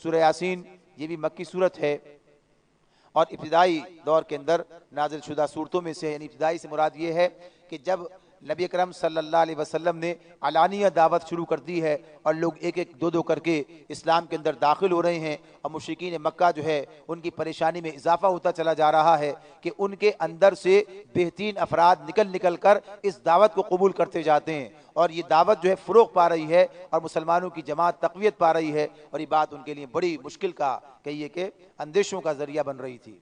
سورہ یاسین یہ بھی مکی صورت ہے اور ابتدائی دور کے اندر نازل شدہ صورتوں میں سے، یعنی ابتدائی سے مراد یہ ہے کہ جب نبی اکرم صلی اللہ علیہ وسلم نے علانیہ دعوت شروع کر دی ہے اور لوگ ایک ایک دو کر کے اسلام کے اندر داخل ہو رہے ہیں، اور مشرکین مکہ جو ہے ان کی پریشانی میں اضافہ ہوتا چلا جا رہا ہے کہ ان کے اندر سے بہترین افراد نکل کر اس دعوت کو قبول کرتے جاتے ہیں، اور یہ دعوت جو ہے فروغ پا رہی ہے اور مسلمانوں کی جماعت تقویت پا رہی ہے، اور یہ بات ان کے لیے بڑی مشکل کا کہیے کہ اندیشوں کا ذریعہ بن رہی تھی۔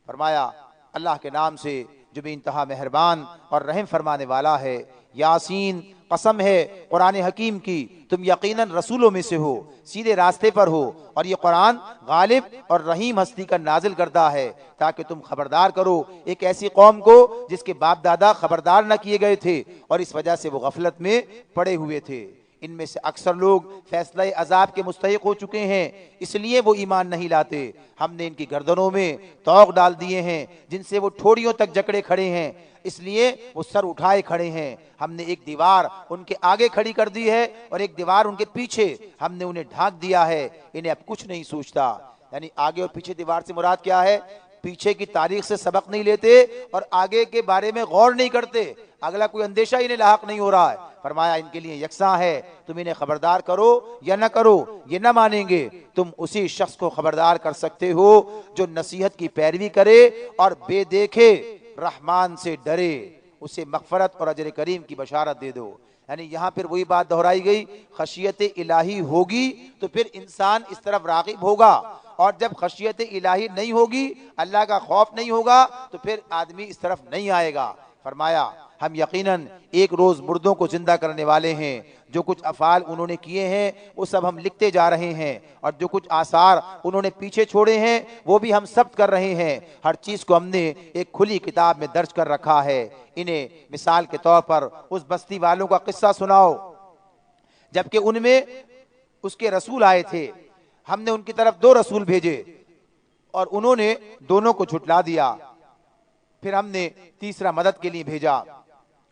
فرمایا اللہ کے نام سے جو بے انتہا مہربان اور رحم فرمانے والا ہے، یاسین قسم ہے قرآن حکیم کی، تم یقیناً رسولوں میں سے ہو، سیدھے راستے پر ہو، اور یہ قرآن غالب اور رحیم ہستی کا نازل کردہ ہے تاکہ تم خبردار کرو ایک ایسی قوم کو جس کے باپ دادا خبردار نہ کیے گئے تھے اور اس وجہ سے وہ غفلت میں پڑے ہوئے تھے۔ ان میں سے اکثر لوگ فیصلہ عذاب کے مستحق ہو چکے ہیں، اس لیے وہ ایمان نہیں لاتے۔ ہم نے ان کی گردنوں میں طوق ڈال دیے ہیں جن سے وہ ٹھوڑیوں تک جکڑے کھڑے ہیں، اس لیے وہ سر اٹھائے کھڑے ہیں۔ ہم نے ایک دیوار ان کے آگے کھڑی کر دی ہے اور ایک دیوار ان کے پیچھے، ہم نے انہیں ڈھانک دیا ہے، انہیں اب کچھ نہیں سوچتا۔ یعنی آگے اور پیچھے دیوار سے مراد کیا ہے؟ پیچھے کی تاریخ سے سبق نہیں لیتے اور آگے کے بارے میں غور نہیں کرتے، اگلا کوئی اندیشہ انہیں لاحق نہیں ہو رہا ہے۔ فرمایا ان کے لیے یکساں ہے، تم انہیں خبردار کرو یا نہ کرو، یہ نہ مانیں گے۔ تم اسی شخص کو خبردار کر سکتے ہو جو نصیحت کی پیروی کرے اور بے دیکھے رحمان سے ڈرے، اسے مغفرت اور اجر کریم کی بشارت دے دو۔ یعنی یہاں پھر وہی بات دہرائی گئی، خشیت الہی ہوگی تو پھر انسان اس طرف راغب ہوگا، اور جب خشیت الہی نہیں ہوگی، اللہ کا خوف نہیں ہوگا، تو پھر آدمی اس طرف نہیں آئے گا۔ فرمایا ہم یقیناً ایک روز مردوں کو زندہ کرنے والے ہیں، جو کچھ افعال انہوں نے کیے ہیں وہ سب ہم لکھتے جا رہے ہیں، اور جو کچھ آثار انہوں نے پیچھے چھوڑے ہیں وہ بھی ہم ثبت کر رہے ہیں، ہر چیز کو ہم نے ایک کھلی کتاب میں درج کر رکھا ہے۔ انہیں مثال کے طور پر اس بستی والوں کا قصہ سناؤ جبکہ ان میں اس کے رسول آئے تھے، ہم نے ان کی طرف 2 رسول بھیجے اور انہوں نے دونوں کو جھٹلا دیا، پھر ہم نے تیسرا مدد کے لیے بھیجا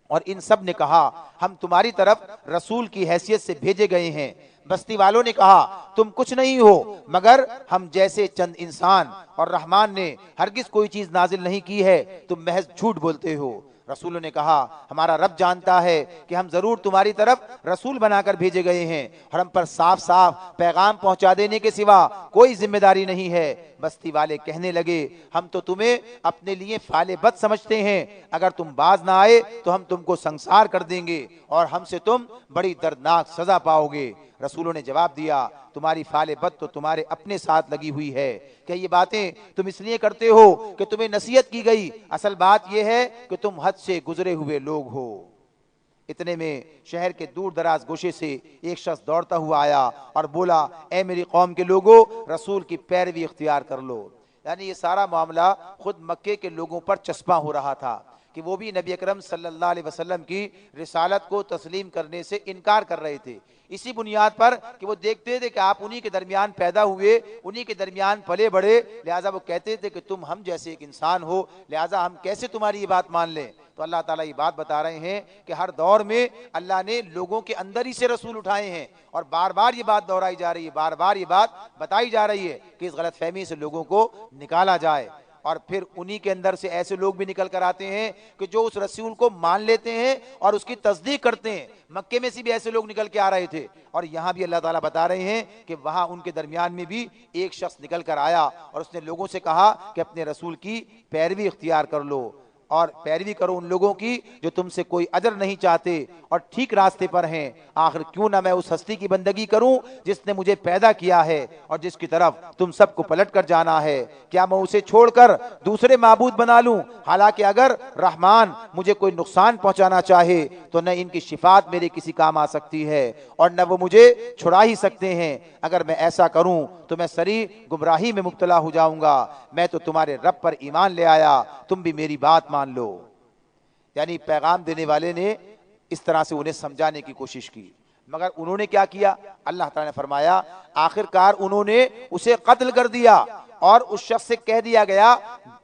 اور ان سب نے کہا ہم تمہاری طرف رسول کی حیثیت سے بھیجے گئے ہیں۔ بستی والوں نے کہا تم کچھ نہیں ہو مگر ہم جیسے چند انسان، اور رحمان نے ہرگز کوئی چیز نازل نہیں کی ہے، تم محض جھوٹ بولتے ہو۔ رسولوں نے کہا ہمارا رب جانتا ہے کہ ہم ضرور تمہاری طرف رسول بنا کر بھیجے گئے ہیں، اور ہم پر صاف صاف پیغام پہنچا دینے کے سوا کوئی ذمہ داری نہیں ہے۔ بستی والے کہنے لگے ہم تو تمہیں اپنے لیے فعال بد سمجھتے ہیں، اگر تم باز نہ آئے تو ہم تم کو سنسار کر دیں گے اور ہم سے تم بڑی دردناک سزا پاؤ گے۔ رسولوں نے جواب دیا تمہاری فعال بد تو تمہارے اپنے ساتھ لگی ہوئی ہے، کہ یہ باتیں تم اس لیے کرتے ہو کہ تمہیں نصیحت کی گئی، اصل بات یہ ہے کہ تم حد سے گزرے ہوئے لوگ ہو۔ اتنے میں شہر کے دور دراز گوشے سے ایک شخص دوڑتا ہوا آیا اور بولا اے میری قوم کے لوگوں، رسول کی پیروی اختیار کر لو۔ یعنی یہ سارا معاملہ خود مکے کے لوگوں پر چسپاں ہو رہا تھا کہ وہ بھی نبی اکرم صلی اللہ علیہ وسلم کی رسالت کو تسلیم کرنے سے انکار کر رہے تھے، اسی بنیاد پر کہ وہ دیکھتے تھے کہ آپ انہی کے درمیان پیدا ہوئے، انہی کے درمیان پلے بڑے، لہٰذا وہ کہتے تھے کہ تم ہم جیسے ایک انسان ہو، لہٰذا ہم کیسے تمہاری یہ بات مان لیں۔ تو اللہ تعالیٰ یہ بات بتا رہے ہیں کہ ہر دور میں اللہ نے لوگوں کے اندر ہی سے رسول اٹھائے ہیں، اور بار بار یہ بات دہرائی جا رہی ہے، بار بار یہ بات بتائی جا رہی ہے کہ اس غلط فہمی سے لوگوں کو نکالا جائے۔ اور پھر انہی کے اندر سے ایسے لوگ بھی نکل کر آتے ہیں کہ جو اس رسول کو مان لیتے ہیں اور اس کی تصدیق کرتے ہیں۔ مکے میں سے بھی ایسے لوگ نکل کے آ رہے تھے، اور یہاں بھی اللہ تعالیٰ بتا رہے ہیں کہ وہاں ان کے درمیان میں بھی ایک شخص نکل کر آیا اور اس نے لوگوں سے کہا کہ اپنے رسول کی پیروی اختیار کر لو، اور پیروی کرو ان لوگوں کی جو تم سے کوئی اجر نہیں چاہتے اور ٹھیک راستے پر ہیں۔ آخر کیوں نہ میں اس ہستی کی بندگی کروں جس نے مجھے پیدا کیا ہے اور جس کی طرف تم سب کو پلٹ کر جانا ہے؟ کیا میں اسے چھوڑ کر دوسرے معبود بنا لوں؟ حالانکہ اگر رحمان مجھے کوئی نقصان پہنچانا چاہے تو نہ ان کی شفاعت میرے کسی کام آ سکتی ہے اور نہ وہ مجھے چھڑا ہی سکتے ہیں۔ اگر میں ایسا کروں تو میں سری گمراہی میں مبتلا ہو جاؤں گا۔ میں تو تمہارے رب پر ایمان لے آیا، تم بھی میری بات مان لو۔ یعنی پیغام دینے والے نے اس طرح سے انہیں سمجھانے کی کوشش کی، مگر انہوں نے کیا کیا؟ اللہ تعالیٰ نے فرمایا آخر کار انہوں نے اسے قتل کر دیا، اور اس شخص سے کہہ دیا گیا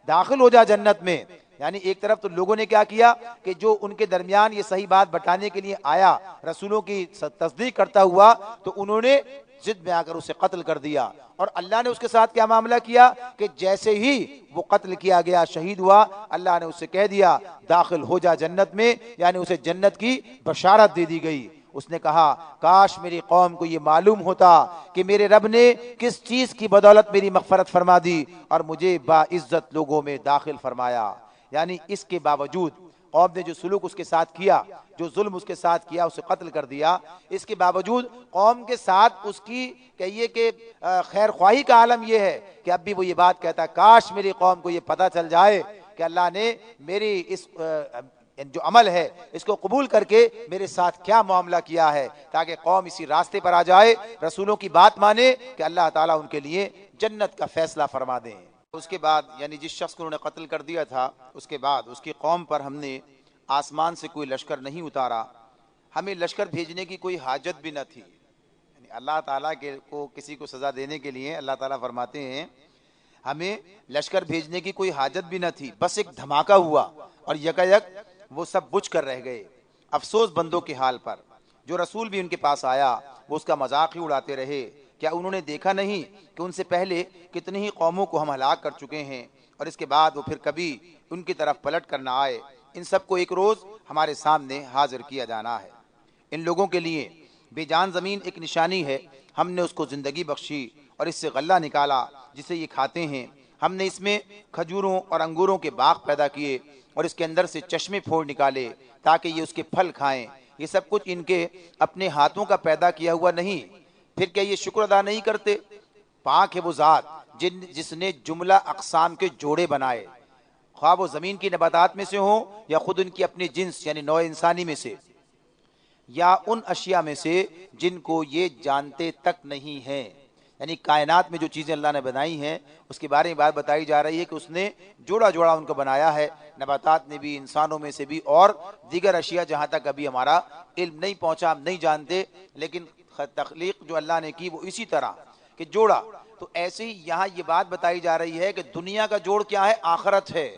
داخل ہو جا جنت میں۔ یعنی ایک طرف تو لوگوں نے کیا کیا کہ جو ان کے درمیان یہ صحیح بات بتانے کے لیے آیا، رسولوں کی تصدیق کرتا ہوا، تو انہوں نے ضد میں آ کر اسے قتل کر دیا. اور اللہ نے اس کے ساتھ کیا معاملہ کیا کہ جیسے ہی وہ قتل کیا گیا، شہید ہوا، اللہ نے اسے کہہ دیا داخل ہو جا جنت میں، یعنی اسے جنت کی بشارت دے دی گئی. اس نے کہا کاش میری قوم کو یہ معلوم ہوتا کہ میرے رب نے کس چیز کی بدولت میری مغفرت فرما دی اور مجھے باعزت لوگوں میں داخل فرمایا. یعنی اس کے باوجود قوم نے جو سلوک اس کے ساتھ کیا، جو ظلم اس کے ساتھ کیا، اسے قتل کر دیا، اس کے باوجود قوم کے ساتھ اس کی کہیے کہ خیر خواہی کا عالم یہ ہے کہ اب بھی وہ یہ بات کہتا ہے کاش میری قوم کو یہ پتہ چل جائے کہ اللہ نے میری اس جو عمل ہے اس کو قبول کر کے میرے ساتھ کیا معاملہ کیا ہے، تاکہ قوم اسی راستے پر آ جائے، رسولوں کی بات مانے کہ اللہ تعالیٰ ان کے لیے جنت کا فیصلہ فرما دیں. اس کے بعد یعنی جس شخص کو انہوں نے قتل کر دیا تھا، اس کے بعد اس کی قوم پر ہم نے آسمان سے کوئی لشکر نہیں اتارا. ہمیں لشکر بھیجنے کی کوئی حاجت بھی نہ تھی. یعنی اللہ تعالیٰ کو کسی کو سزا دینے کے لیے اللہ تعالیٰ فرماتے ہیں ہمیں لشکر بھیجنے کی کوئی حاجت بھی نہ تھی. بس ایک دھماکہ ہوا اور یکایک وہ سب بجھ کر رہ گئے. افسوس بندوں کے حال پر. جو رسول بھی ان کے پاس آیا وہ اس کا مذاق ہی اڑاتے رہے. کیا انہوں نے دیکھا نہیں کہ ان سے پہلے کتنی ہی قوموں کو ہم ہلاک کر چکے ہیں، اور اس کے بعد وہ پھر کبھی ان کی طرف پلٹ کر نہ آئے. ان سب کو ایک روز ہمارے سامنے حاضر کیا جانا ہے. ان لوگوں کے لیے بے جان زمین ایک نشانی ہے. ہم نے اس کو زندگی بخشی اور اس سے غلہ نکالا جسے یہ کھاتے ہیں. ہم نے اس میں کھجوروں اور انگوروں کے باغ پیدا کیے اور اس کے اندر سے چشمے پھوڑ نکالے تاکہ یہ اس کے پھل کھائیں. یہ سب کچھ ان کے اپنے ہاتھوں کا پیدا کیا ہوا نہیں. پھر کیا یہ شکر ادا نہیں کرتے؟ پاک ہے وہ ذات جس نے جملہ اقسام کے جوڑے بنائے، خواہ وہ زمین کی نباتات میں سے ہوں یا خود ان کی اپنی جنس یعنی نوع انسانی میں سے، یا ان اشیاء میں سے جن کو یہ جانتے تک نہیں ہیں. یعنی کائنات میں جو چیزیں اللہ نے بنائی ہیں اس کے بارے میں بات بتائی جا رہی ہے کہ اس نے جوڑا جوڑا ان کو بنایا ہے، نباتات میں بھی، انسانوں میں سے بھی، اور دیگر اشیاء جہاں تک ابھی ہمارا علم نہیں پہنچا، ہم نہیں جانتے. لیکن تخلیق جو اللہ نے کی وہ اسی طرح کہ جوڑا. تو ایسے ہی یہاں یہ بات بتائی جا رہی ہے کہ دنیا کا جوڑ کیا ہے؟ آخرت ہے.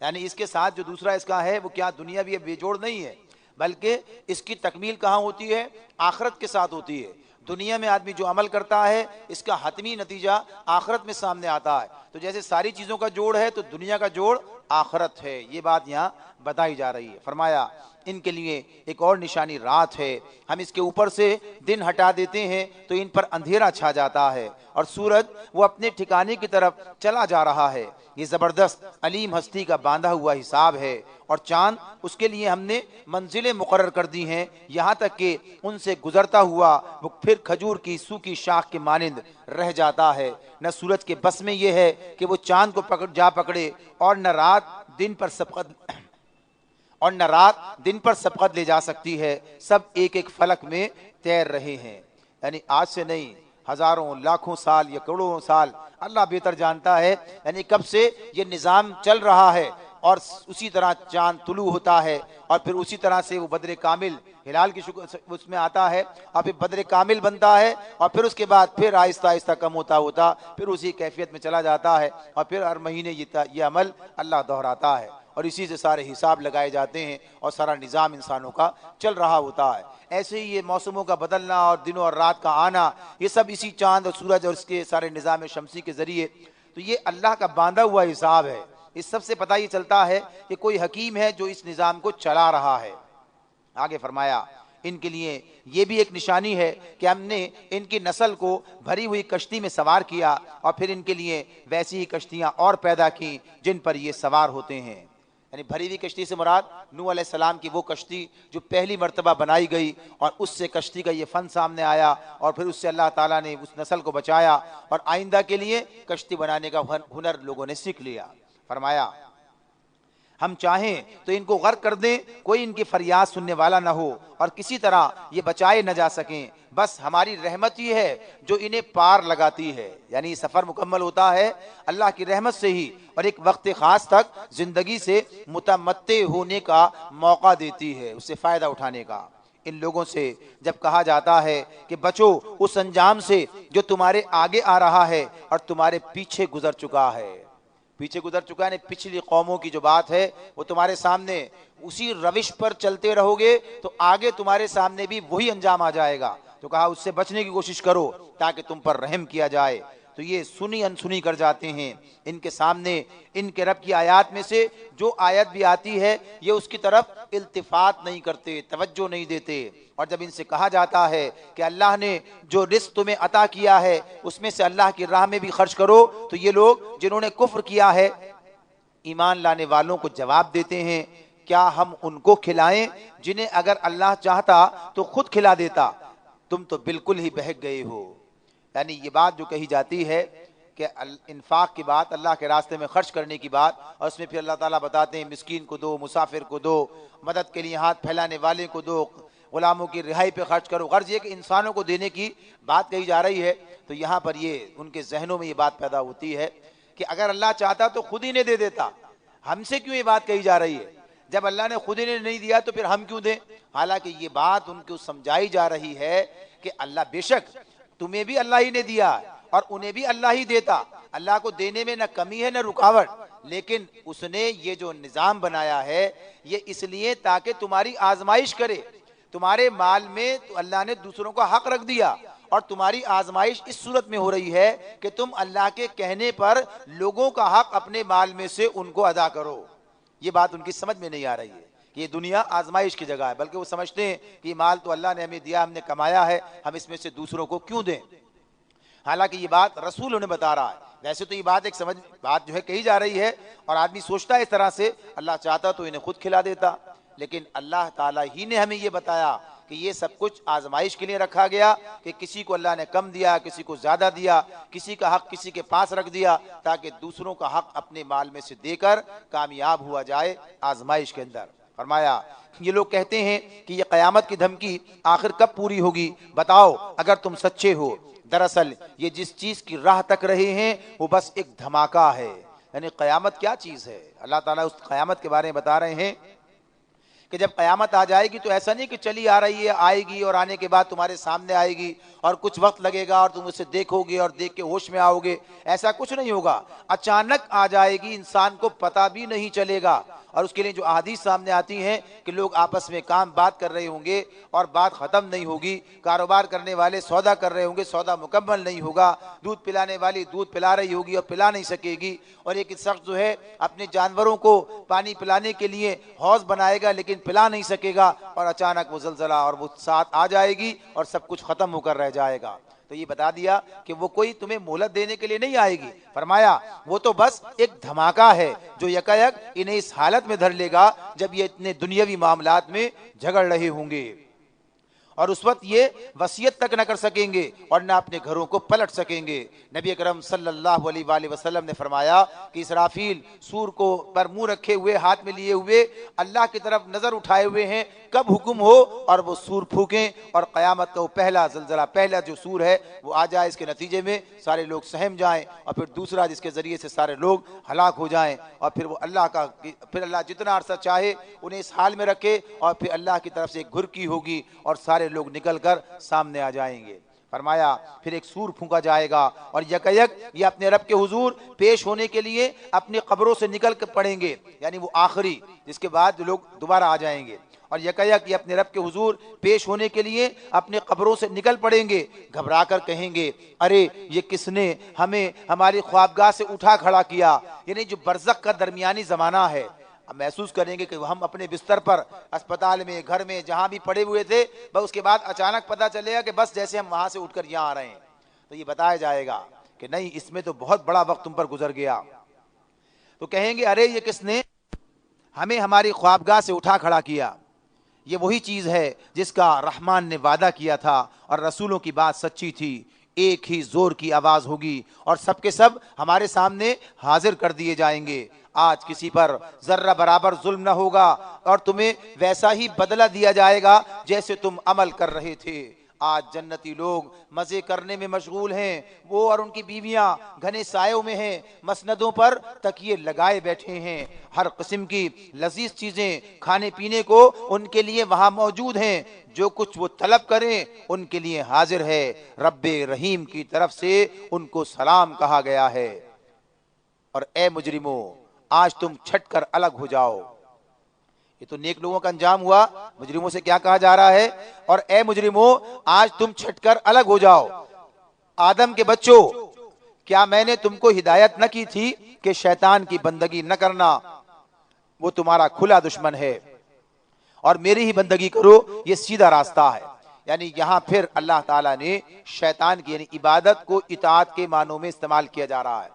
یعنی اس کے ساتھ جو دوسرا اس کا ہے وہ کیا دنیا بھی بے جوڑ نہیں ہے، بلکہ اس کی تکمیل کہاں ہوتی ہے؟ آخرت کے ساتھ ہوتی ہے. دنیا میں آدمی جو عمل کرتا ہے اس کا حتمی نتیجہ آخرت میں سامنے آتا ہے. تو جیسے ساری چیزوں کا جوڑ ہے تو دنیا کا جوڑ آخرت ہے. یہ بات یہاں بتائی جا رہی ہے. فرمایا ان کے لیے ایک اور نشانی رات ہے. ہم اس کے اوپر سے دن ہٹا دیتے ہیں تو ان پر اندھیرا چھا جاتا ہے اور سورج وہ اپنے ٹھکانے کی طرف چلا جا رہا ہے. یہ زبردست علیم ہستی کا باندھا ہوا حساب ہے. اور چاند اس کے لیے ہم نے منزلیں مقرر کر دی ہیں، یہاں تک کہ ان سے گزرتا ہوا وہ پھر کھجور کی سوکھی شاخ کے مانند رہ جاتا ہے. نہ سورج کے بس میں یہ ہے کہ وہ چاند کو پکڑے اور نہ رات دن پر سبقت لے جا سکتی ہے. سب ایک ایک فلک میں تیر رہے ہیں. یعنی آج سے نہیں، ہزاروں لاکھوں سال یا کروڑوں سال اللہ بہتر جانتا ہے یعنی کب سے یہ نظام چل رہا ہے. اور اسی طرح چاند طلوع ہوتا ہے اور پھر اسی طرح سے وہ بدر کامل ہلال کی شکل اس میں آتا ہے اور پھر بدر کامل بنتا ہے اور پھر اس کے بعد پھر آہستہ آہستہ کم ہوتا پھر اسی کیفیت میں چلا جاتا ہے اور پھر ہر مہینے یہ عمل اللہ دہراتا ہے اور اسی سے سارے حساب لگائے جاتے ہیں اور سارا نظام انسانوں کا چل رہا ہوتا ہے. ایسے ہی یہ موسموں کا بدلنا اور دنوں اور رات کا آنا، یہ سب اسی چاند اور سورج اور اس کے سارے نظام شمسی کے ذریعے. تو یہ اللہ کا باندھا ہوا حساب ہے. اس سب سے پتہ یہ چلتا ہے کہ کوئی حکیم ہے جو اس نظام کو چلا رہا ہے. آگے فرمایا ان کے لیے یہ بھی ایک نشانی ہے کہ ہم نے ان کی نسل کو بھری ہوئی کشتی میں سوار کیا اور پھر ان کے لیے ویسی ہی کشتیاں اور پیدا کی جن پر یہ سوار ہوتے ہیں. یعنی بھری ہوئی کشتی سے مراد نوح علیہ السلام کی وہ کشتی جو پہلی مرتبہ بنائی گئی اور اس سے کشتی کا یہ فن سامنے آیا اور پھر اس سے اللہ تعالیٰ نے اس نسل کو بچایا اور آئندہ کے لیے کشتی بنانے کا ہنر لوگوں نے سیکھ لیا. فرمایا ہم چاہیں تو ان کو غرق کر دیں، کوئی ان کی فریاد سننے والا نہ ہو اور کسی طرح یہ بچائے نہ جا سکیں. بس ہماری رحمت ہی ہے جو انہیں پار لگاتی ہے. یعنی یہ سفر مکمل ہوتا ہے اللہ کی رحمت سے ہی اور ایک وقت خاص تک زندگی سے متمتع ہونے کا موقع دیتی ہے، اس سے فائدہ اٹھانے کا. ان لوگوں سے جب کہا جاتا ہے کہ بچو اس انجام سے جو تمہارے آگے آ رہا ہے اور تمہارے پیچھے گزر چکا ہے. پیچھے گزر چکا ہے، پچھلی قوموں کی جو بات ہے وہ تمہارے سامنے، اسی روش پر چلتے رہو گے تو آگے تمہارے سامنے بھی وہی انجام آ جائے گا۔ تو کہا اس سے بچنے کی کوشش کرو تاکہ تم پر رحم کیا جائے۔ تو یہ سنی انسنی کر جاتے ہیں، ان کے سامنے ان کے رب کی آیات میں سے جو آیت بھی آتی ہے یہ اس کی طرف التفات نہیں کرتے، توجہ نہیں دیتے۔ اور جب ان سے کہا جاتا ہے کہ اللہ نے جو رزق تمہیں عطا کیا ہے اس میں سے اللہ کی راہ میں بھی خرچ کرو، تو یہ لوگ جنہوں نے کفر کیا ہے ایمان لانے والوں کو جواب دیتے ہیں، کیا ہم ان کو کھلائیں جنہیں اگر اللہ چاہتا تو خود کھلا دیتا، تم تو بالکل ہی بہک گئے ہو۔ یعنی یہ بات جو کہی جاتی ہے کہ انفاق کی بات، اللہ کے راستے میں خرچ کرنے کی بات، اور اس میں پھر اللہ تعالیٰ بتاتے ہیں مسکین کو دو، مسافر کو دو، مدد کے لیے ہاتھ پھیلانے والے کو دو، غلاموں کی رہائی پہ خرچ کرو۔ غرض یہ کہ انسانوں کو دینے کی بات کہی جا رہی ہے۔ تو یہاں پر یہ ان کے ذہنوں میں یہ بات پیدا ہوتی ہے کہ اگر اللہ چاہتا تو خود ہی نے دے دیتا، ہم سے کیوں یہ بات کہی جا رہی ہے؟ جب اللہ نے خود ہی نے نہیں دیا تو پھر ہم کیوں دیں؟ حالانکہ یہ بات ان کو سمجھائی جا رہی ہے کہ اللہ بے شک تمہیں بھی اللہ ہی نے دیا اور انہیں بھی اللہ ہی دیتا، اللہ کو دینے میں نہ کمی ہے نہ رکاوٹ، لیکن اس نے یہ جو نظام بنایا ہے یہ اس لیے تاکہ تمہاری آزمائش کرے۔ تمہارے مال میں تو اللہ نے دوسروں کا حق رکھ دیا، اور تمہاری آزمائش اس صورت میں ہو رہی ہے کہ تم اللہ کے کہنے پر لوگوں کا حق اپنے مال میں سے ان کو ادا کرو۔ یہ بات ان کی سمجھ میں نہیں آ رہی ہے کہ یہ دنیا آزمائش کی جگہ ہے، بلکہ وہ سمجھتے ہیں کہ یہ مال تو اللہ نے ہمیں دیا، ہم نے کمایا ہے، ہم اس میں سے دوسروں کو کیوں دیں؟ حالانکہ یہ بات رسول انہیں بتا رہا ہے۔ ویسے تو یہ بات ایک سمجھ بات جو ہے کہی جا رہی ہے اور آدمی سوچتا ہے اس طرح سے، اللہ چاہتا تو انہیں خود کھلا دیتا، لیکن اللہ تعالیٰ ہی نے ہمیں یہ بتایا کہ یہ سب کچھ آزمائش کے لیے رکھا گیا، کہ کسی کو اللہ نے کم دیا، کسی کو زیادہ دیا، کسی کا حق کسی کے پاس رکھ دیا، تاکہ دوسروں کا حق اپنے مال میں سے دے کر کامیاب ہوا جائے آزمائش کے اندر۔ فرمایا یہ لوگ کہتے ہیں کہ یہ قیامت کی دھمکی آخر کب پوری ہوگی، بتاؤ اگر تم سچے ہو۔ دراصل یہ جس چیز کی راہ تک رہے ہیں وہ بس ایک دھماکہ ہے۔ یعنی قیامت کیا چیز ہے؟ اللہ تعالیٰ اس قیامت کے بارے میں بتا رہے ہیں کہ جب قیامت آ جائے گی تو ایسا نہیں کہ چلی آ رہی ہے، آئے گی اور آنے کے بعد تمہارے سامنے آئے گی اور کچھ وقت لگے گا اور تم اسے دیکھو گے اور دیکھ کے ہوش میں آؤ گے، ایسا کچھ نہیں ہوگا۔ اچانک آ جائے گی، انسان کو پتہ بھی نہیں چلے گا۔ اور اس کے لیے جو احادیث سامنے آتی ہیں کہ لوگ آپس میں بات کر رہے ہوں گے اور بات ختم نہیں ہوگی، کاروبار کرنے والے سودا کر رہے ہوں گے، سودا مکمل نہیں ہوگا، دودھ پلانے والی دودھ پلا رہی ہوگی اور پلا نہیں سکے گی، اور ایک شخص جو ہے اپنے جانوروں کو پانی پلانے کے لیے حوض بنائے گا لیکن پلا نہیں سکے گا، اور اچانک وہ زلزلہ اور وہ ساتھ آ جائے گی اور سب کچھ ختم ہو کر رہ جائے گا۔ تو یہ بتا دیا کہ وہ کوئی تمہیں مہلت دینے کے لیے نہیں آئے گی۔ فرمایا وہ تو بس ایک دھماکہ ہے جو یکایک انہیں اس حالت میں دھر لے گا جب یہ اتنے دنیاوی معاملات میں جھگڑ رہے ہوں گے، اور اس وقت یہ وصیت تک نہ کر سکیں گے اور نہ اپنے گھروں کو پلٹ سکیں گے۔ نبی اکرم صلی اللہ علیہ وآلہ وسلم نے فرمایا کہ اسرافیل سور کو پر منہ رکھے ہوئے، ہاتھ میں لیے ہوئے، اللہ کی طرف نظر اٹھائے ہوئے ہیں، کب حکم ہو اور وہ سور پھونکیں اور قیامت کا وہ پہلا زلزلہ، پہلا جو سور ہے وہ آ جائے، اس کے نتیجے میں سارے لوگ سہم جائیں، اور پھر دوسرا جس کے ذریعے سے سارے لوگ ہلاک ہو جائیں، اور پھر وہ پھر اللہ جتنا عرصہ چاہے انہیں اس حال میں رکھے، اور پھر اللہ کی طرف سے ایک گھرکی ہوگی اور سارے لوگ نکل کر سامنے آ جائیں گے۔ فرمایا پھر ایک سور پھونکا جائے گا اور یکایک یہ اپنے رب کے حضور پیش ہونے کے لیے اپنی قبروں سے نکل کر پڑیں گے، یعنی وہ آخری جس کے بعد لوگ دوبارہ آ جائیں گے، اور یکایک یہ اپنے رب کے حضور پیش ہونے کے لیے اپنے قبروں سے نکل پڑیں گے، گھبرا کر کہیں گے ارے یہ کس نے ہمیں ہماری خوابگاہ سے اٹھا کھڑا کیا؟ یعنی جو برزخ کا درمیانی زمانہ ہے، اب محسوس کریں گے کہ ہم اپنے بستر پر، اسپتال میں، گھر میں، جہاں بھی پڑے ہوئے تھے، بس اس کے بعد اچانک پتہ چلے گا کہ بس جیسے ہم وہاں سے اٹھ کر یہاں آ رہے ہیں۔ تو یہ بتایا جائے گا کہ نہیں، اس میں تو بہت بڑا وقت تم پر گزر گیا۔ تو کہیں گے ارے یہ کس نے ہمیں ہماری خوابگاہ سے اٹھا کھڑا کیا؟ یہ وہی چیز ہے جس کا رحمان نے وعدہ کیا تھا اور رسولوں کی بات سچی تھی۔ ایک ہی زور کی آواز ہوگی اور سب کے سب ہمارے سامنے حاضر کر دیے جائیں گے۔ آج کسی پر ذرہ برابر ظلم نہ ہوگا اور تمہیں ویسا ہی بدلہ دیا جائے گا جیسے تم عمل کر رہے تھے۔ آج جنتی لوگ مزے کرنے میں مشغول ہیں، وہ اور ان کی بیویاں گھنے سایوں میں ہیں، مسندوں پر تکیے لگائے بیٹھے ہیں، ہر قسم کی لذیذ چیزیں کھانے پینے کو ان کے لیے وہاں موجود ہیں، جو کچھ وہ طلب کریں ان کے لیے حاضر ہے۔ رب رحیم کی طرف سے ان کو سلام کہا گیا ہے۔ اور اے مجرموں آج تم چھٹ کر الگ ہو جاؤ. یہ تو نیک لوگوں کا انجام ہوا. مجرموں سے کیا کہا جا رہا ہے؟ اور اے مجرموں آج تم چھٹ کر الگ ہو جاؤ. آدم کے بچوں، کیا میں نے تم کو ہدایت نہ کی تھی کہ شیطان کی بندگی نہ کرنا؟ وہ تمہارا کھلا دشمن ہے اور میری ہی بندگی کرو، یہ سیدھا راستہ ہے. یعنی یہاں پھر اللہ تعالیٰ نے شیطان کی یعنی عبادت کو اطاعت کے معنوں میں استعمال کیا جا رہا ہے.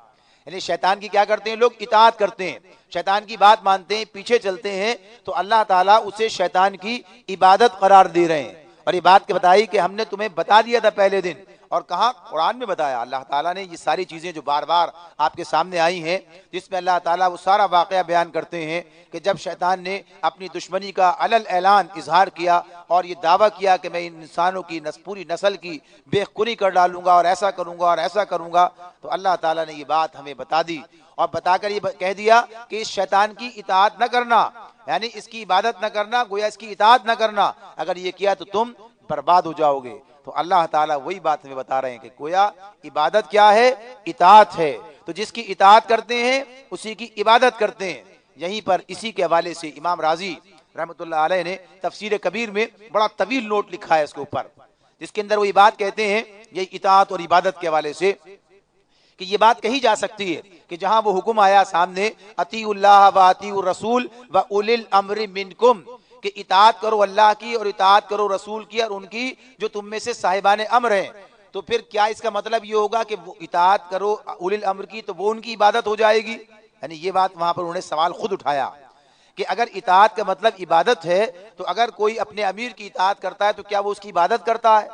یعنی شیطان کی کیا کرتے ہیں لوگ؟ اطاعت کرتے ہیں، شیطان کی بات مانتے ہیں، پیچھے چلتے ہیں، تو اللہ تعالیٰ اسے شیطان کی عبادت قرار دے رہے ہیں. اور یہ بات بتائی کہ ہم نے تمہیں بتا دیا تھا پہلے دن، اور کہاں؟ قرآن میں بتایا. اللہ تعالیٰ نے یہ ساری چیزیں جو بار بار آپ کے سامنے آئی ہیں، جس میں اللہ تعالیٰ وہ سارا واقعہ بیان کرتے ہیں کہ جب شیطان نے اپنی دشمنی کا علل اعلان اظہار کیا اور یہ دعویٰ کیا کہ میں ان انسانوں کی پوری نسل کی بے خونی کر ڈالوں گا اور ایسا کروں گا اور ایسا کروں گا، تو اللہ تعالیٰ نے یہ بات ہمیں بتا دی اور بتا کر یہ کہہ دیا کہ اس شیطان کی اطاعت نہ کرنا، یعنی اس کی عبادت نہ کرنا، گویا اس کی اطاعت نہ کرنا. اگر یہ کیا تو تم برباد ہو جاؤ گے. تو اللہ تعالیٰ وہی بات ہمیں بتا رہے ہیں کہ گویا عبادت کیا ہے؟ اطاعت ہے. تو جس کی اطاعت کرتے ہیں اسی کی عبادت کرتے ہیں. یہیں پر اسی کے حوالے سے امام رازی رحمۃ اللہ علیہ نے تفسیر کبیر میں بڑا طویل نوٹ لکھا ہے اس کے اوپر، جس کے اندر وہ یہ بات کہتے ہیں یہ اطاعت اور عبادت کے حوالے سے کہ یہ بات کہی جا سکتی ہے کہ جہاں وہ حکم آیا سامنے اطیعوا اللہ و اطیعوا الرسول و اولی الامر منکم، کہ اطاعت کرو اللہ کی اور اطاعت کرو رسول کی اور ان کی جو تم میں سے صاحبان امر ہیں، تو پھر کیا اس کا مطلب یہ ہوگا کہ وہ اطاعت کرو اولی الامر کی تو وہ ان کی عبادت ہو جائے گی؟ یعنی یہ بات وہاں پر انہوں نے سوال خود اٹھایا کہ اگر اطاعت کا مطلب عبادت ہے تو اگر کوئی اپنے امیر کی اطاعت کرتا ہے تو کیا وہ اس کی عبادت کرتا ہے؟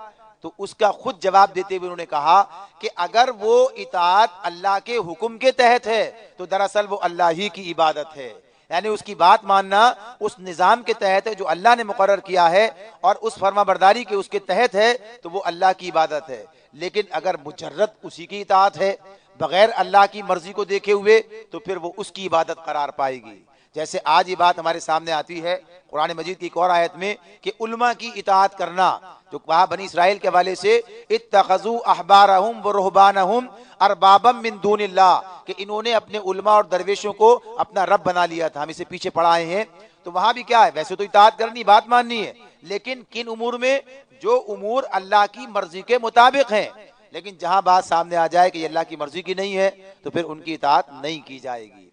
تو اس کا خود جواب دیتے ہوئے انہوں نے کہا کہ اگر وہ اطاعت اللہ کے حکم کے تحت ہے تو دراصل وہ اللہ ہی کی عبادت ہے. یعنی اس کی بات ماننا اس نظام کے تحت ہے جو اللہ نے مقرر کیا ہے اور اس فرما برداری کے اس کے تحت ہے تو وہ اللہ کی عبادت ہے. لیکن اگر مجرد اسی کی اطاعت ہے بغیر اللہ کی مرضی کو دیکھے ہوئے تو پھر وہ اس کی عبادت قرار پائے گی. جیسے آج یہ بات ہمارے سامنے آتی ہے قرآن مجید کی ایک اور آیت میں کہ علماء کی اطاعت کرنا، جو کہا بنی اسرائیل کے حوالے سے اتخذوا احبارہم ورہبانہم اربابا من دون اللہ، کہ انہوں نے اپنے علماء اور درویشوں کو اپنا رب بنا لیا تھا. ہم اسے پیچھے پڑھائے ہیں. تو وہاں بھی کیا ہے؟ ویسے تو اطاعت کرنی، بات ماننی ہے، لیکن کن امور میں؟ جو امور اللہ کی مرضی کے مطابق ہیں. لیکن جہاں بات سامنے آ جائے کہ یہ اللہ کی مرضی کی نہیں ہے تو پھر ان کی اطاعت نہیں کی جائے گی.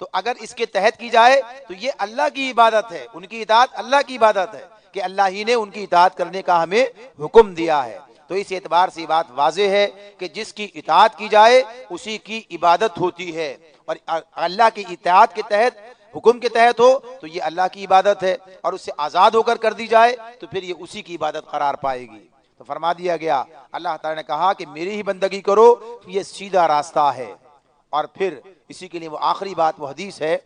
تو اگر اس کے تحت کی جائے تو یہ اللہ کی عبادت ہے، ان کی اطاعت اللہ کی عبادت ہے کہ اللہ ہی نے ان کی اطاعت کرنے کا ہمیں حکم دیا ہے. تو اس اعتبار سے یہ بات واضح ہے کہ جس کی اطاعت کی جائے اسی کی عبادت ہوتی ہے، اور اللہ کی اطاعت کے تحت، حکم کے تحت ہو تو یہ اللہ کی عبادت ہے، اور اس سے آزاد ہو کر دی جائے تو پھر یہ اسی کی عبادت قرار پائے گی. تو فرما دیا گیا، اللہ تعالی نے کہا کہ میری ہی بندگی کرو، یہ سیدھا راستہ ہے. اور پھر اسی کے لیے وہ آخری بات وہ حدیث ہے،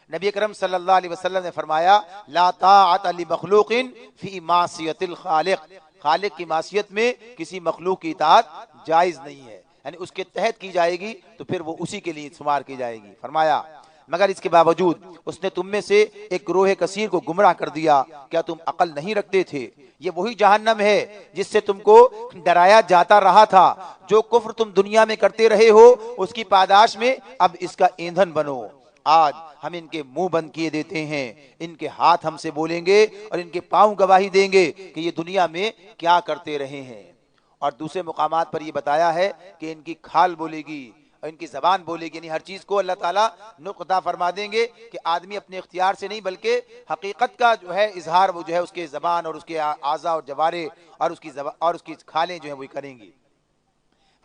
نبی اکرم صلی اللہ علیہ وسلم نے فرمایا لا طاعت لمخلوق فی معصیت الخالق، خالق کی معصیت میں کسی مخلوق کی اطاعت جائز نہیں ہے. یعنی اس کے تحت کی جائے گی تو پھر وہ اسی کے لیے شمار کی جائے گی. فرمایا مگر اس کے باوجود اس نے تم میں سے ایک گروہ کثیر کو گمراہ کر دیا، کیا تم عقل نہیں رکھتے تھے؟ یہ وہی جہنم ہے جس سے تم کو ڈرایا جاتا رہا تھا. جو کفر تم دنیا میں کرتے رہے ہو اس کی پاداش میں اب اس کا ایندھن بنو. آج ہم ان کے منہ بند کیے دیتے ہیں، ان کے ہاتھ ہم سے بولیں گے اور ان کے پاؤں گواہی دیں گے کہ یہ دنیا میں کیا کرتے رہے ہیں. اور دوسرے مقامات پر یہ بتایا ہے کہ ان کی کھال بولے گی اور ان کی زبان بولے گی. یعنی ہر چیز کو اللہ تعالیٰ نقطہ فرما دیں گے کہ آدمی اپنے اختیار سے نہیں بلکہ حقیقت کا جو ہے اظہار وہ جو ہے اس کے زبان اور اس کے اعضاء اور جوارے اور اس کی کھالیں جو ہیں وہ کریں گی.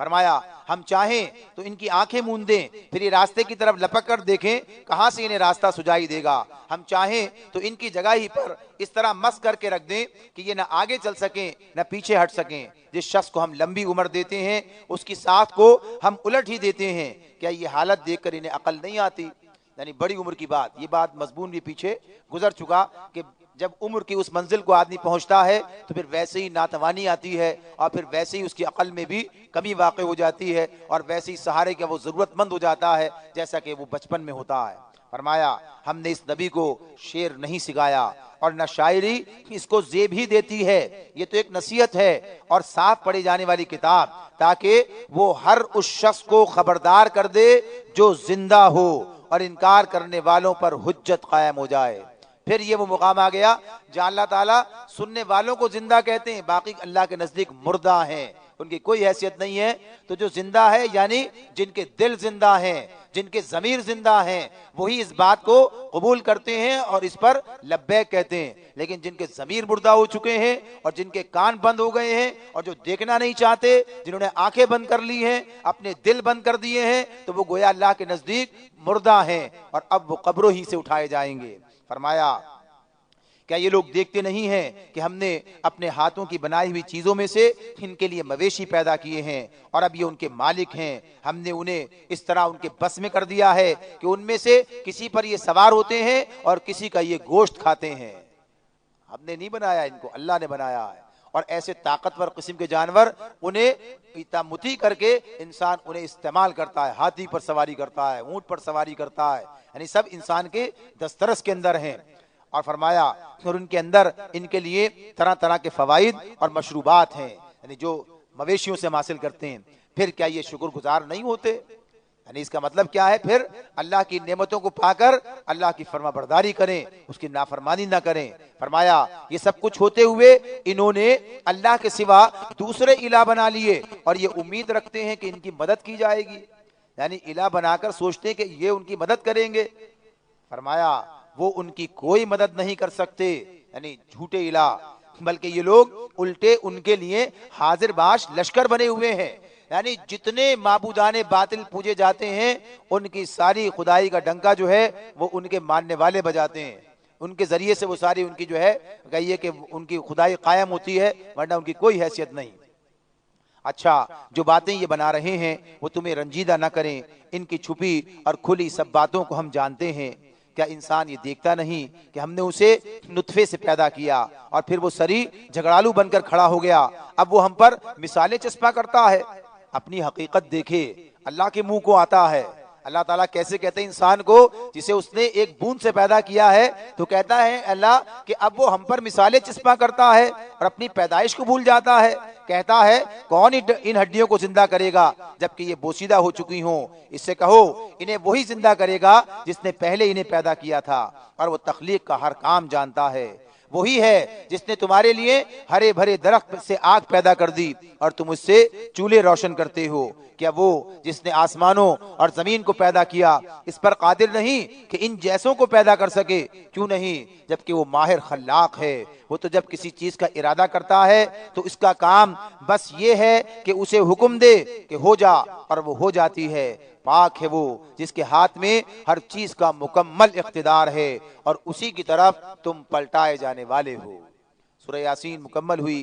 فرمایا ہم چاہیں تو ان کی آنکھیں موند دیں پھر یہ راستے کی طرف لپک کر دیکھیں کہاں سے انہیں راستہ سجائی دے گا. ہم چاہیں تو ان کی جگہ ہی پر اس طرح مس کر کے رکھ دیں کہ یہ نہ آگے چل سکیں نہ پیچھے ہٹ سکیں. جس شخص کو ہم لمبی عمر دیتے ہیں اس کی ساتھ کو ہم الٹ ہی دیتے ہیں. کیا یہ حالت دیکھ کر انہیں عقل نہیں آتی؟ یعنی بڑی عمر کی بات، یہ بات مضمون بھی پیچھے گزر چکا کہ جب عمر کی اس منزل کو آدمی پہنچتا ہے تو پھر ویسے ہی ناتوانی آتی ہے اور پھر ویسے ہی اس کی عقل میں بھی کمی واقع ہو جاتی ہے اور ویسے ہی سہارے کا وہ ضرورت مند ہو جاتا ہے جیسا کہ وہ بچپن میں ہوتا ہے. فرمایا ہم نے اس نبی کو شعر نہیں سکھایا اور نہ شاعری، اس کو زیب ہی دیتی ہے، یہ تو ایک نصیحت ہے اور صاف پڑھی جانے والی کتاب، تاکہ وہ ہر اس شخص کو خبردار کر دے جو زندہ ہو اور انکار کرنے والوں پر حجت قائم ہو جائے۔ پھر یہ وہ مقام آ گیا جہاں اللہ تعالیٰ سننے والوں کو زندہ کہتے ہیں، باقی اللہ کے نزدیک مردہ ہیں، ان کی کوئی حیثیت نہیں ہے۔ تو جو زندہ ہے یعنی جن کے دل زندہ ہیں، جن کے ضمیر زندہ ہیں، وہی اس بات کو قبول کرتے ہیں اور اس پر لبیک کہتے ہیں، لیکن جن کے ضمیر مردہ ہو چکے ہیں اور جن کے کان بند ہو گئے ہیں اور جو دیکھنا نہیں چاہتے، جنہوں نے آنکھیں بند کر لی ہیں، اپنے دل بند کر دیے ہیں، تو وہ گویا اللہ کے نزدیک مردہ ہیں اور اب وہ قبروں ہی سے اٹھائے جائیں گے۔ فرمایا کیا یہ لوگ دیکھتے نہیں ہیں کہ ہم نے اپنے ہاتھوں کی بنائی ہوئی چیزوں میں سے ان کے لیے مویشی پیدا کیے ہیں اور اب یہ ان کے مالک ہیں، ہم نے انہیں اس طرح ان کے بس میں کر دیا ہے کہ ان میں سے کسی پر یہ سوار ہوتے ہیں اور کسی کا یہ گوشت کھاتے ہیں۔ ہم نے نہیں بنایا ان کو، اللہ نے بنایا ہے، اور ایسے طاقتور قسم کے جانور انہیں پیتامتی کر کے انسان انہیں استعمال کرتا ہے، ہاتھی پر سواری کرتا ہے، اونٹ پر سواری کرتا ہے، یعنی سب انسان کے دسترس کے اندر ہیں۔ اور فرمایا اور ان کے اندر ان کے لیے طرح طرح کے فوائد اور مشروبات ہیں، یعنی جو مویشیوں سے ہم حاصل کرتے ہیں۔ پھر کیا یہ شکر گزار نہیں ہوتے؟ یعنی اس کا مطلب کیا ہے؟ پھر اللہ کی نعمتوں کو پا کر اللہ کی فرما برداری کریں، اس کی نافرمانی نہ کریں۔ فرمایا یہ سب کچھ ہوتے ہوئے انہوں نے اللہ کے سوا دوسرے الہ بنا لیے اور یہ امید رکھتے ہیں کہ ان کی مدد کی جائے گی، یعنی الہ بنا کر سوچتے ہیں کہ یہ ان کی مدد کریں گے۔ فرمایا وہ ان کی کوئی مدد نہیں کر سکتے، یعنی جھوٹے الہ، بلکہ یہ لوگ الٹے ان کے لیے حاضر باش لشکر بنے ہوئے ہیں، یعنی جتنے معبودان باطل پوجے جاتے ہیں ان کی ساری خدائی کا ڈنکا جو ہے وہ ان کے ماننے والے بجاتے ہیں، ان کے ذریعے سے وہ ساری ان کی جو ہے کہیے کہ ان کی خدائی قائم ہوتی ہے، ورنہ ان کی کوئی حیثیت نہیں۔ اچھا جو باتیں یہ بنا رہے ہیں وہ تمہیں رنجیدہ نہ کریں، ان کی چھپی اور کھلی سب باتوں کو ہم جانتے ہیں۔ کیا انسان یہ دیکھتا نہیں کہ ہم نے اسے نطفے سے پیدا کیا اور پھر وہ سری جھگڑالو بن کر کھڑا ہو گیا، اب وہ ہم پر مثالیں چسپاں کرتا ہے؟ اپنی حقیقت دیکھے، اللہ کے منہ کو آتا ہے۔ اللہ تعالیٰ کیسے کہتے ہیں انسان کو جسے اس نے ایک بوند سے پیدا کیا ہے، تو کہتا ہے اللہ کہ اب وہ ہم پر مثالیں چسپاں کرتا ہے اور اپنی پیدائش کو بھول جاتا ہے۔ کہتا ہے کون ان ہڈیوں کو زندہ کرے گا جبکہ یہ بوسیدہ ہو چکی ہوں؟ اس سے کہو انہیں وہی زندہ کرے گا جس نے پہلے انہیں پیدا کیا تھا، اور وہ تخلیق کا ہر کام جانتا ہے۔ وہی ہے جس نے تمہارے لیے ہرے بھرے درخت سے آگ پیدا کر دی اور تم اس سے چولہے روشن کرتے ہو۔ کیا وہ جس نے آسمانوں اور زمین کو پیدا کیا اس پر قادر نہیں کہ ان جیسوں کو پیدا کر سکے؟ کیوں نہیں، جبکہ وہ ماہر خلاق ہے۔ وہ تو جب کسی چیز کا ارادہ کرتا ہے تو اس کا کام بس یہ ہے کہ اسے حکم دے کہ ہو جا، اور وہ ہو جاتی ہے۔ پاک ہے وہ جس کے ہاتھ میں ہر چیز کا مکمل اقتدار ہے اور اسی کی طرف تم پلٹائے جانے والے ہو۔ سورہ یاسین مکمل ہوئی۔